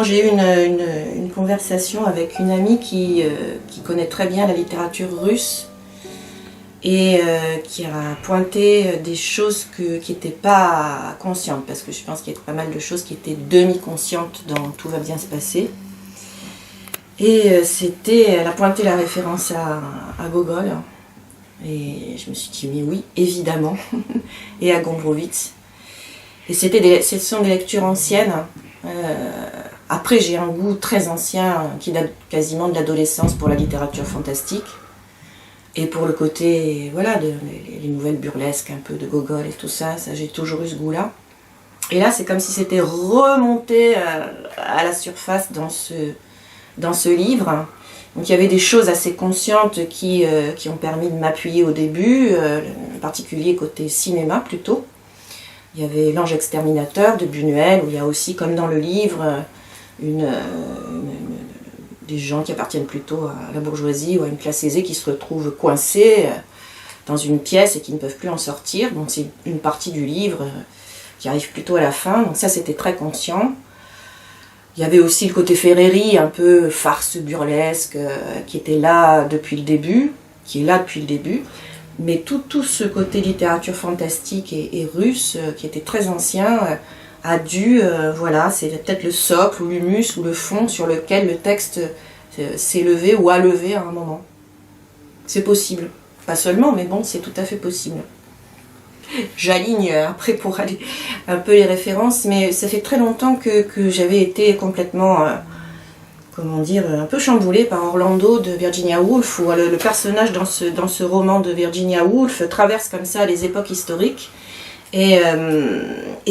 J'ai eu une conversation avec une amie qui connaît très bien la littérature russe et qui a pointé des choses qui n'étaient pas conscientes, parce que je pense qu'il y a pas mal de choses qui étaient demi-conscientes dans Tout va bien se passer. Et elle a pointé la référence à Gogol, et je me suis dit mais oui, évidemment, et à Gombrowicz. Et ce sont des lectures anciennes. Après, j'ai un goût très ancien qui date quasiment de l'adolescence pour la littérature fantastique et pour le côté, voilà, les nouvelles burlesques un peu de Gogol et tout ça, j'ai toujours eu ce goût-là. Et là, c'est comme si c'était remonté à la surface dans ce livre. Donc il y avait des choses assez conscientes qui ont permis de m'appuyer au début, en particulier côté cinéma plutôt. Il y avait L'Ange exterminateur de Buñuel, où il y a aussi, comme dans le livre, des gens qui appartiennent plutôt à la bourgeoisie ou à une classe aisée qui se retrouvent coincés dans une pièce et qui ne peuvent plus en sortir. Donc c'est une partie du livre qui arrive plutôt à la fin, donc ça c'était très conscient. Il y avait aussi le côté Ferreri, un peu farce burlesque, qui était là depuis le début, qui est là depuis le début. Mais tout ce côté littérature fantastique et russe, qui était très ancien, a dû, voilà, c'est peut-être le socle ou l'humus ou le fond sur lequel le texte s'est levé ou a levé à un moment. C'est possible. Pas seulement, mais bon, c'est tout à fait possible. J'aligne après pour aller un peu les références, mais ça fait très longtemps que j'avais été complètement, comment dire, un peu chamboulée par Orlando de Virginia Woolf, où le personnage dans ce roman de Virginia Woolf traverse comme ça les époques historiques. Et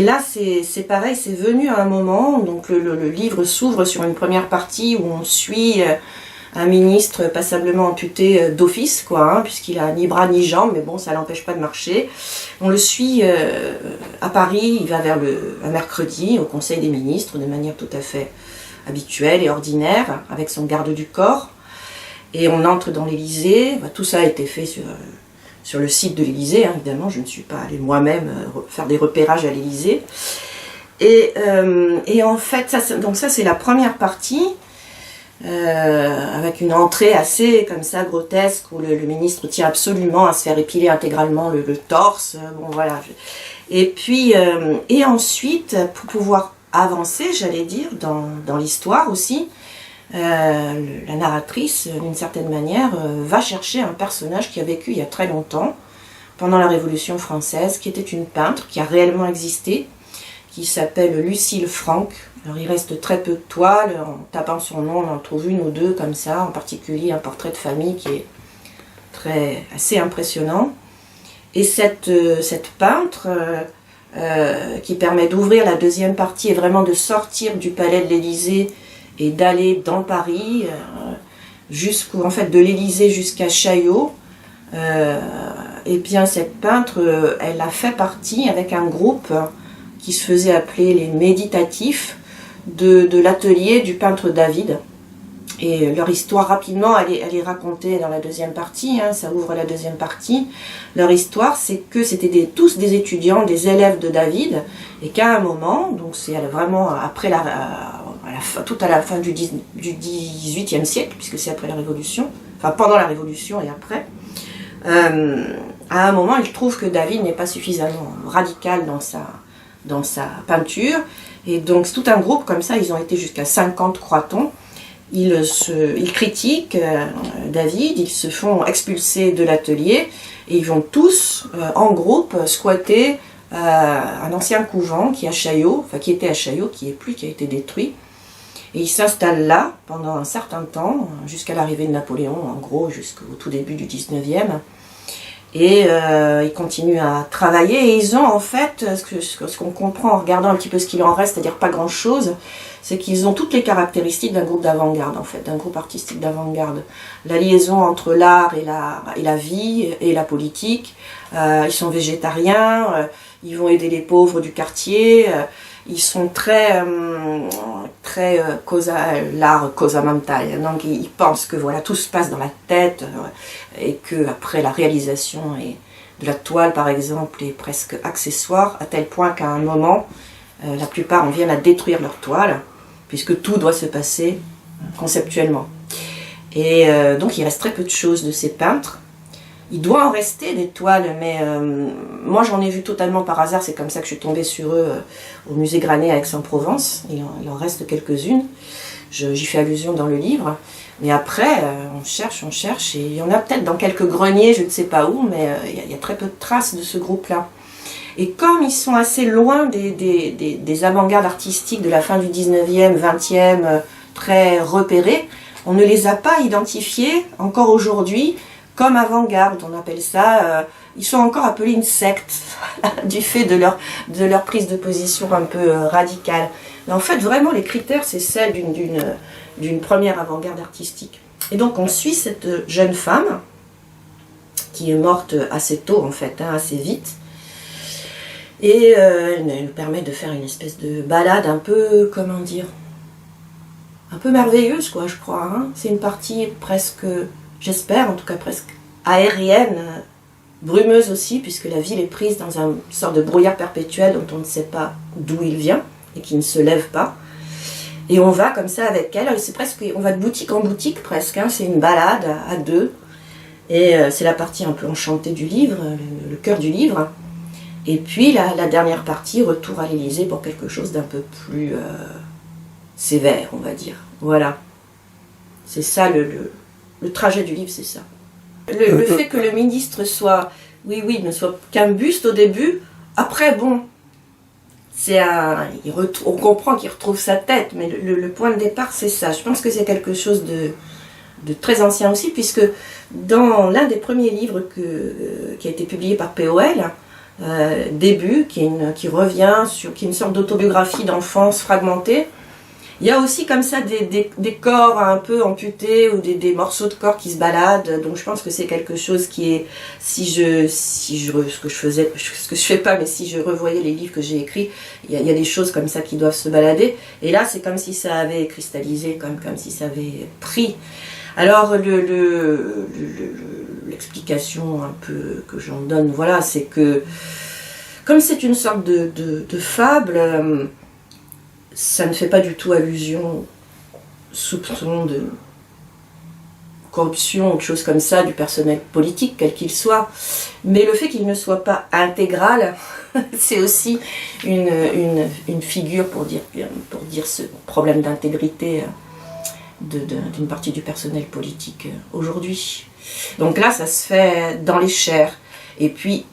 là, c'est pareil, c'est venu à un moment, donc le livre s'ouvre sur une première partie où on suit un ministre passablement amputé d'office, quoi, puisqu'il a ni bras ni jambes, mais bon, ça l'empêche pas de marcher. On le suit à Paris, il va vers un mercredi au Conseil des ministres, de manière tout à fait habituelle et ordinaire, avec son garde du corps. Et on entre dans l'Élysée. Tout ça a été fait sur le site de l'Élysée, évidemment, je ne suis pas allée moi-même faire des repérages à l'Élysée. Et en fait, ça c'est la première partie, avec une entrée assez comme ça grotesque, où le ministre tient absolument à se faire épiler intégralement le torse. Bon voilà. Et puis, et ensuite, pour pouvoir avancer, j'allais dire, dans l'histoire aussi, la narratrice, d'une certaine manière, va chercher un personnage qui a vécu il y a très longtemps, pendant la Révolution française, qui était une peintre qui a réellement existé, qui s'appelle Lucille Franck. Alors il reste très peu de toiles, en tapant son nom on en trouve une ou deux comme ça, en particulier un portrait de famille qui est assez impressionnant. Et cette peintre qui permet d'ouvrir la deuxième partie et vraiment de sortir du palais de l'Élysée et d'aller dans Paris, en fait de l'Élysée jusqu'à Chaillot. Et bien cette peintre, elle a fait partie avec un groupe qui se faisait appeler les Méditatifs de l'atelier du peintre David. Et leur histoire, rapidement, elle est racontée dans la deuxième partie, ça ouvre la deuxième partie. Leur histoire, c'est que c'était tous des étudiants, des élèves de David, et qu'à un moment, donc c'est vraiment après tout à la fin du XVIIIe siècle, puisque c'est après la Révolution, enfin pendant la Révolution et après, à un moment, ils trouvent que David n'est pas suffisamment radical dans sa peinture, et donc c'est tout un groupe comme ça, ils ont été jusqu'à 50, croit-on. Ils critiquent David, ils se font expulser de l'atelier et ils vont tous, en groupe, squatter un ancien couvent qui est à Chaillot, enfin qui était à Chaillot, qui a été détruit. Et ils s'installent là pendant un certain temps, jusqu'à l'arrivée de Napoléon, en gros, jusqu'au tout début du 19e. Et ils continuent à travailler et ils ont en fait, ce qu'on comprend en regardant un petit peu ce qu'il en reste, c'est-à-dire pas grand-chose, c'est qu'ils ont toutes les caractéristiques d'un groupe d'avant-garde en fait, d'un groupe artistique d'avant-garde. La liaison entre l'art et la vie et la politique, ils sont végétariens, ils vont aider les pauvres du quartier, ils sont l'art cosa mental, donc ils pensent que voilà tout se passe dans la tête et que après la réalisation de la toile par exemple est presque accessoire, à tel point qu'à un moment la plupart en viennent à détruire leur toile puisque tout doit se passer conceptuellement. Et donc il reste très peu de choses de ces peintres. Il doit en rester des toiles, mais moi j'en ai vu totalement par hasard, c'est comme ça que je suis tombée sur eux au musée Granet à Aix-en-Provence. Il en reste quelques-unes, j'y fais allusion dans le livre. Mais après, on cherche, et il y en a peut-être dans quelques greniers, je ne sais pas où, mais il y a très peu de traces de ce groupe-là. Et comme ils sont assez loin des avant-gardes artistiques de la fin du 19e, 20e, très repérés, on ne les a pas identifiés encore aujourd'hui comme avant-garde, on appelle ça, ils sont encore appelés une secte du fait de leur prise de position un peu radicale. Mais en fait, vraiment, les critères, c'est celle d'une première avant-garde artistique. Et donc, on suit cette jeune femme, qui est morte assez tôt, en fait, assez vite, et elle nous permet de faire une espèce de balade un peu, comment dire, un peu merveilleuse, quoi, je crois. C'est une partie presque, j'espère, en tout cas presque aérienne, brumeuse aussi, puisque la ville est prise dans une sorte de brouillard perpétuel dont on ne sait pas d'où il vient et qui ne se lève pas. Et on va comme ça avec elle, c'est presque, on va de boutique en boutique presque, c'est une balade à deux. Et c'est la partie un peu enchantée du livre, le cœur du livre. Et puis la dernière partie, retour à l'Élysée pour quelque chose d'un peu plus sévère, on va dire. Voilà. C'est ça le trajet du livre, c'est ça. Le fait que le ministre soit, ne soit qu'un buste au début, après, bon, on comprend qu'il retrouve sa tête, mais le point de départ, c'est ça. Je pense que c'est quelque chose de très ancien aussi, puisque dans l'un des premiers livres qui a été publié par POL, Début, qui revient qui est une sorte d'autobiographie d'enfance fragmentée, il y a aussi comme ça des corps un peu amputés ou des morceaux de corps qui se baladent, donc je pense que c'est quelque chose qui est, ce que je fais pas, mais si je revoyais les livres que j'ai écrits, il y a des choses comme ça qui doivent se balader, et là c'est comme si ça avait cristallisé, comme si ça avait pris. Alors l'explication un peu que j'en donne, voilà, c'est que comme c'est une sorte de fable, ça ne fait pas du tout allusion, soupçon de corruption ou de choses comme ça du personnel politique, quel qu'il soit. Mais le fait qu'il ne soit pas intégral, c'est aussi une figure pour dire ce problème d'intégrité d'une partie du personnel politique aujourd'hui. Donc là, ça se fait dans les chairs. Et puis,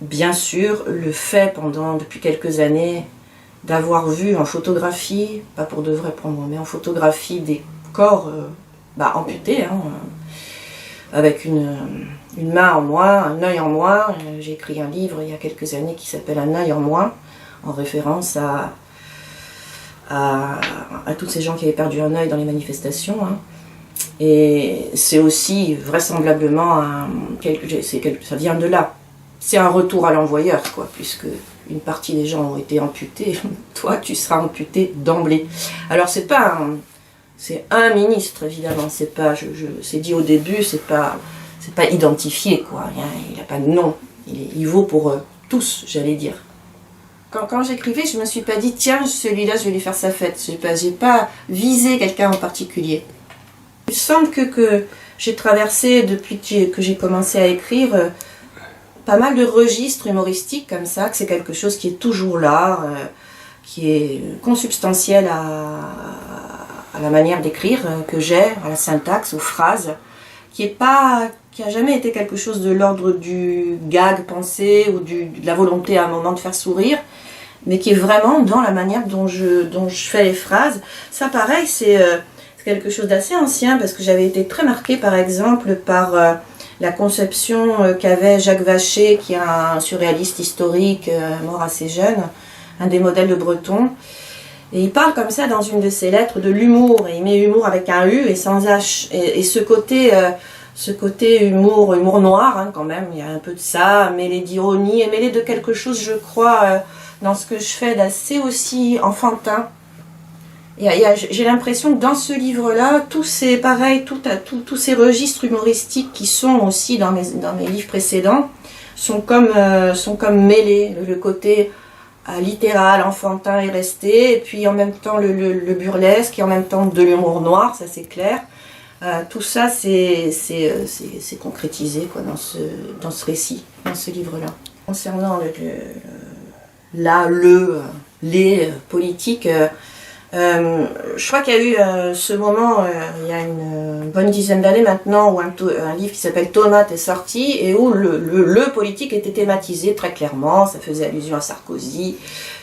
bien sûr, le fait depuis quelques années d'avoir vu en photographie, pas pour de vrai pour moi, mais en photographie des corps amputés, avec une main en moins, un œil en moins. J'ai écrit un livre il y a quelques années qui s'appelle Un œil en moins, en référence à tous ces gens qui avaient perdu un œil dans les manifestations. Et c'est aussi vraisemblablement, ça vient de là. C'est un retour à l'envoyeur, quoi, puisque une partie des gens ont été amputés, toi tu seras amputé d'emblée. Alors c'est un ministre évidemment, c'est dit au début, c'est pas identifié, quoi. Il n'a pas de nom, il vaut pour tous, j'allais dire. Quand j'écrivais, je me suis pas dit tiens celui-là je vais lui faire sa fête, j'ai pas visé quelqu'un en particulier. Il semble que j'ai traversé depuis que j'ai commencé à écrire pas mal de registres humoristiques comme ça, que c'est quelque chose qui est toujours là, qui est consubstantiel à la manière d'écrire que j'ai, à la syntaxe, aux phrases, qui a jamais été quelque chose de l'ordre du gag pensé ou de la volonté à un moment de faire sourire, mais qui est vraiment dans la manière dont je fais les phrases. Ça pareil, c'est quelque chose d'assez ancien, parce que j'avais été très marquée par exemple par la conception qu'avait Jacques Vacher, qui est un surréaliste historique, mort assez jeune, un des modèles de Breton. Et il parle comme ça dans une de ses lettres de l'humour, et il met humour avec un U et sans H. Et ce côté humour noir, quand même, il y a un peu de ça, mêlé d'ironie, et mêlé de quelque chose, je crois, dans ce que je fais d'assez aussi enfantin. J'ai l'impression que dans ce livre-là, tous ces registres humoristiques qui sont aussi dans mes livres précédents sont comme mêlés. Le côté littéral, enfantin est resté, et puis en même temps le burlesque, et en même temps de l'humour noir, ça c'est clair. Tout ça c'est concrétisé quoi, dans ce récit, dans ce livre-là. Concernant les politiques, je crois qu'il y a eu ce moment, il y a une bonne dizaine d'années maintenant, où un livre qui s'appelle Tomate est sorti, et où le politique était thématisé très clairement, ça faisait allusion à Sarkozy,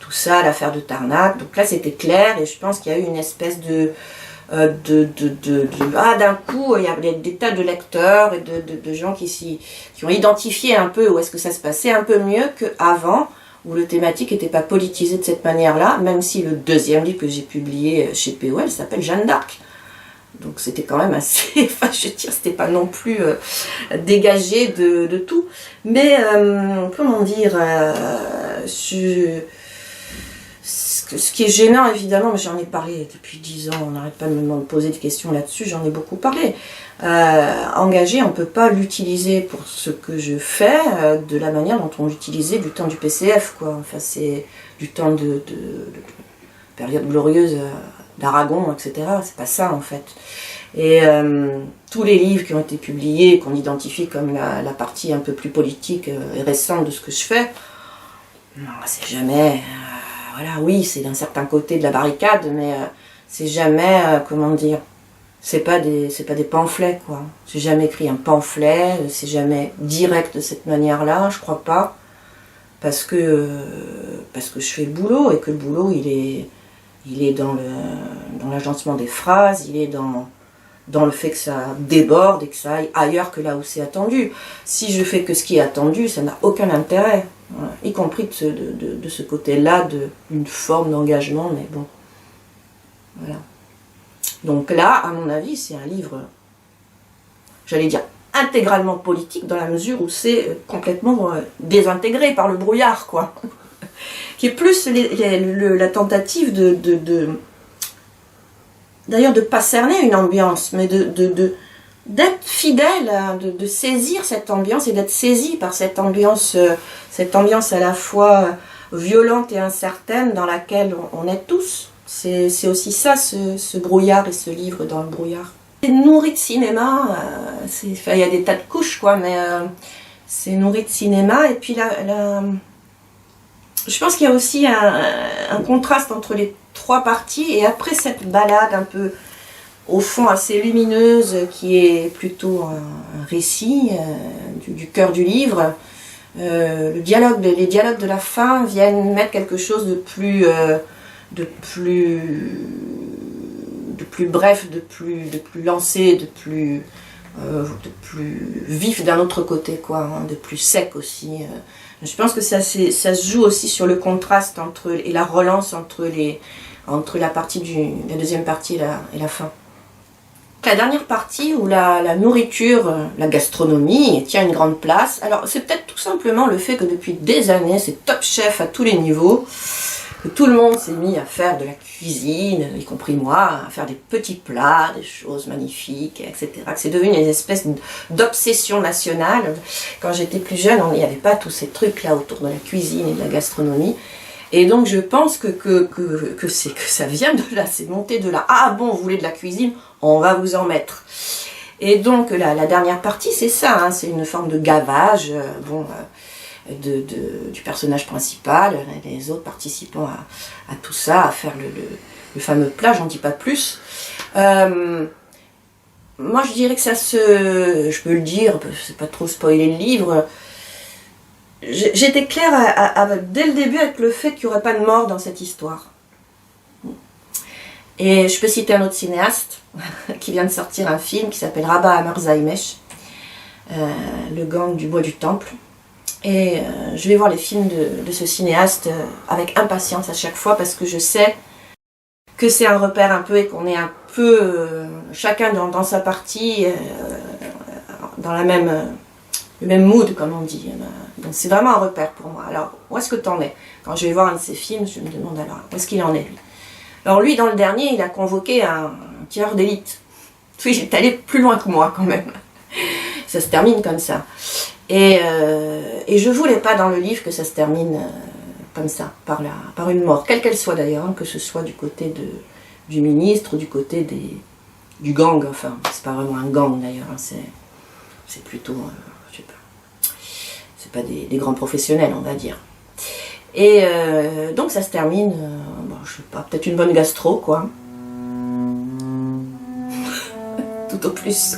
tout ça, l'affaire de Tarnac, donc là c'était clair, et je pense qu'il y a eu une espèce d'un coup, il y a des tas de lecteurs et de gens qui ont identifié un peu où est-ce que ça se passait, un peu mieux qu'avant, où le thématique n'était pas politisé de cette manière-là, même si le deuxième livre que j'ai publié chez POL s'appelle Jeanne d'Arc. Donc c'était quand même assez, enfin je veux dire, c'était pas non plus dégagé de tout. Mais, comment dire, ce qui est gênant évidemment, mais j'en ai parlé depuis 10 ans, on n'arrête pas de me poser des questions là-dessus, j'en ai beaucoup parlé. Engagé, on ne peut pas l'utiliser pour ce que je fais de la manière dont on l'utilisait du temps du PCF, quoi. Enfin, c'est du temps de période glorieuse d'Aragon, etc. C'est pas ça en fait. Et tous les livres qui ont été publiés, qu'on identifie comme la partie un peu plus politique et récente de ce que je fais, non, c'est jamais... voilà, oui, c'est d'un certain côté de la barricade, mais c'est jamais, comment dire, c'est pas des pamphlets, quoi. J'ai jamais écrit un pamphlet, c'est jamais direct de cette manière-là, je crois pas, parce que je fais le boulot, et que le boulot, il est dans l'agencement des phrases, il est dans le fait que ça déborde et que ça aille ailleurs que là où c'est attendu. Si je fais que ce qui est attendu, ça n'a aucun intérêt, voilà. Y compris de ce côté-là, d'une forme d'engagement, mais bon, voilà. Donc là, à mon avis, c'est un livre, j'allais dire, intégralement politique, dans la mesure où c'est complètement désintégré par le brouillard, quoi. Qui est plus la tentative d'ailleurs de ne pas cerner une ambiance, mais d'être fidèle, de saisir cette ambiance et d'être saisi par cette ambiance à la fois violente et incertaine dans laquelle on est tous. C'est aussi ça, ce brouillard et ce livre dans le brouillard. C'est nourri de cinéma, enfin, il y a des tas de couches, quoi, mais c'est nourri de cinéma, et puis je pense qu'il y a aussi un contraste entre les trois parties, et après cette balade un peu, au fond, assez lumineuse, qui est plutôt un récit du cœur du livre, les dialogues de la fin viennent mettre quelque chose de plus bref, de plus lancé, de plus vif d'un autre côté, quoi, hein, de plus sec aussi. Je pense que ça se joue aussi sur le contraste et la relance entre la deuxième partie et la fin. La dernière partie où la nourriture, la gastronomie tient une grande place, alors c'est peut-être tout simplement le fait que depuis des années, c'est Top Chef à tous les niveaux, que tout le monde s'est mis à faire de la cuisine, y compris moi, à faire des petits plats, des choses magnifiques, etc. Que c'est devenu une espèce d'obsession nationale. Quand j'étais plus jeune, il n'y avait pas tous ces trucs-là autour de la cuisine et de la gastronomie. Et donc je pense que ça vient de là, c'est monté de là. Ah bon, vous voulez de la cuisine, on va vous en mettre. Et donc la dernière partie, c'est ça, hein, c'est une forme de gavage, du personnage principal, les autres participants à tout ça, à faire le fameux plat, j'en dis pas plus. Moi je dirais que je peux le dire, c'est pas trop spoiler le livre, j'étais claire dès le début avec le fait qu'il n'y aurait pas de mort dans cette histoire. Et je peux citer un autre cinéaste qui vient de sortir un film qui s'appelle Rabah Amar Zaimesh, Le gang du bois du temple. Et je vais voir les films de ce cinéaste avec impatience à chaque fois, parce que je sais que c'est un repère un peu, et qu'on est un peu chacun dans sa partie, dans le même mood, comme on dit. Donc c'est vraiment un repère pour moi. Alors, où est-ce que t'en es? Quand je vais voir un de ses films, je me demande alors, où est-ce qu'il en est, lui? Alors lui, dans le dernier, il a convoqué un tireur d'élite. Oui, il est allé plus loin que moi, quand même. Ça se termine comme ça. Et je voulais pas dans le livre que ça se termine comme ça, par une mort, quelle qu'elle soit d'ailleurs, hein, que ce soit du côté du ministre, du côté du gang, enfin, c'est pas vraiment un gang d'ailleurs, hein, c'est plutôt, je sais pas, c'est pas des grands professionnels, on va dire. Et donc ça se termine, bon, je sais pas, peut-être une bonne gastro, quoi. Tout au plus.